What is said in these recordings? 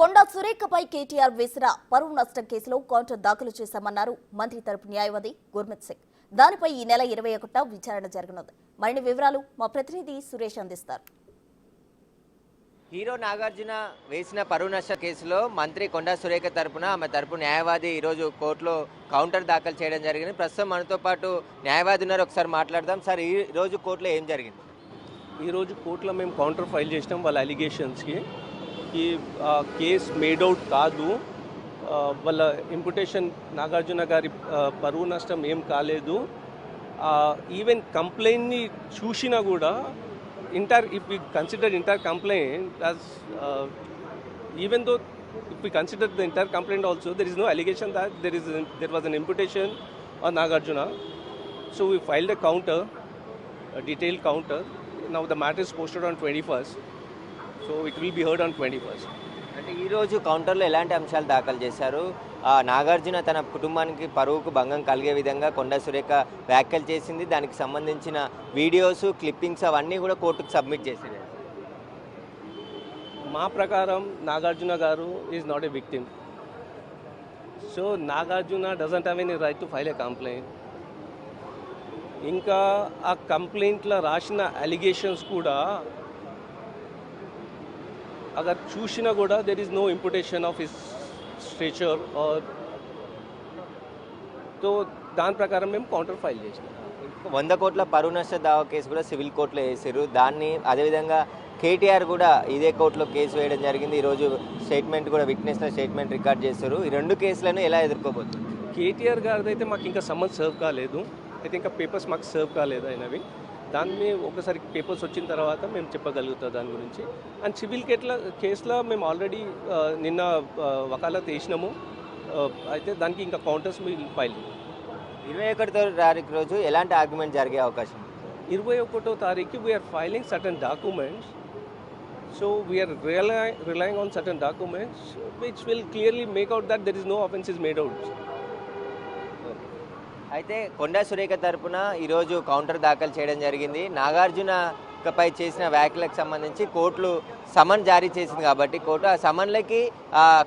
కొండా సురేఖపై కేటీఆర్ వేసిన పరువు నష్టం కేసులో కౌంటర్ దాఖలు చేశామన్నారు మంత్రి తరపు న్యాయవాది గుర్మిత్ సింగ్. దానిపై ఈ నెల 21న విచారణ జరగనుంది. మరిన్ని వివరాలు మా ప్రతినిధి సురేష్ అందిస్తారు. హీరో నాగార్జున వేసిన పరువు నష్ట కేసులో మంత్రి కొండా సురేఖ తరపున ఆమె తరపు న్యాయవాది ఈరోజు కోర్టులో కౌంటర్ దాఖలు చేయడం జరిగింది. ప్రస్తుతం మనతో పాటు న్యాయవాది ఉన్నారు, ఒకసారి మాట్లాడదాం. సార్, ఈ రోజు కోర్టులో ఏం జరిగింది? ఈరోజు కోర్టులో మేము కౌంటర్ ఫైల్ చేసినాం వాళ్ళ అలిగేషన్స్కి. ఈ కేస్ మేడౌట్ కాదు, వాళ్ళ ఇంపుటేషన్ నాగార్జున గారి పరువు నష్టం ఏం కాలేదు. ఈవెన్ కంప్లైంట్ని చూసినా కూడా if we consider entire complaint as even though if we consider the entire complaint also, there is no allegation that there was an imputation on Nagarjuna. So we filed a counter, a detailed counter. Now the matter is posted on 21st, so it will be heard on 21st. అంటే ఈరోజు కౌంటర్లో ఎలాంటి అంశాలు దాఖలు చేశారు? నాగార్జున తన కుటుంబానికి పరువుకు భంగం కలిగే విధంగా కొండా సురేఖ వ్యాఖ్యలు చేసింది, దానికి సంబంధించిన వీడియోస్ క్లిప్పింగ్స్ అవన్నీ కూడా కోర్టుకు సబ్మిట్ చేసింది. మా ప్రకారం Nagarjuna garu is not a victim. So Nagarjuna doesn't have any right to file a complaint. ఇంకా ఆ కంప్లైంట్లో రాసిన అలిగేషన్స్ కూడా అగర్ చూసినా కూడా there is no imputation of his stature or, so దాని ప్రకారం మేము కౌంటర్ ఫైల్ చేసినాం. 100 కోట్ల పరువు నష్ట దావా కేసు కూడా సివిల్ కోర్టులో వేసారు. దాన్ని అదేవిధంగా కేటీఆర్ కూడా ఇదే కోర్టులో కేసు వేయడం జరిగింది. ఈరోజు స్టేట్మెంట్ కూడా విట్నెస్ల స్టేట్మెంట్ రికార్డ్ చేస్తారు. ఈ రెండు కేసులను ఎలా ఎదుర్కోబోతుంది? కేటీఆర్ గారిది అయితే మాకు ఇంకా సమ్మన్ సర్వ్ కాలేదు, అయితే ఇంకా పేపర్స్ మాకు సర్వ్ కాలేదు అయినవి. దాన్ని ఒకసారి పేపర్స్ వచ్చిన తర్వాత మేము చెప్పగలుగుతాం దాని గురించి. అండ్ సివిల్ కేసులో మేము ఆల్రెడీ నిన్న వకాలత్ వేసినాము, అయితే దానికి ఇంకా కౌంటర్స్ మీరు ఫైల్. 21వ తారీఖు రోజు ఎలాంటి ఆర్గ్యుమెంట్ జరిగే అవకాశం? 21వ తారీఖు we're filing certain documents. So we're relying on certain documents which will clearly make out that there is no offense is made out. అయితే కొండా సురేఖ తరపున ఈరోజు కౌంటర్ దాఖలు చేయడం జరిగింది. నాగార్జునపై చేసిన వ్యాఖ్యలకు సంబంధించి కోర్టులు సమన్ జారీ చేసింది కాబట్టి కోర్టు ఆ సమన్లకి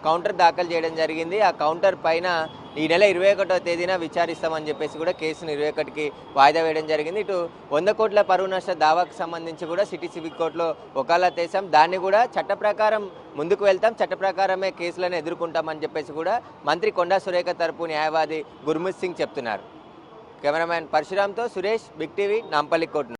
కౌంటర్ దాఖలు చేయడం జరిగింది. ఆ కౌంటర్ పైన ఈ నెల 21వ తేదీన విచారిస్తామని చెప్పేసి కూడా కేసును 21కి వాయిదా వేయడం జరిగింది. ఇటు 100 కోట్ల పరువు నష్ట దావాకు సంబంధించి కూడా సిటీ సివిల్ కోర్టులో వకాలత్ వేసాం. దాన్ని కూడా చట్ట ప్రకారం ముందుకు వెళ్తాం, చట్ట ప్రకారమే కేసులను ఎదుర్కొంటామని చెప్పేసి కూడా మంత్రి కొండా సురేఖ తరపు న్యాయవాది గుర్మిత్ సింగ్ చెప్తున్నారు. కెమెరామ్యాన్ పరశురామ్తో Suresh, big TV, Nampally court.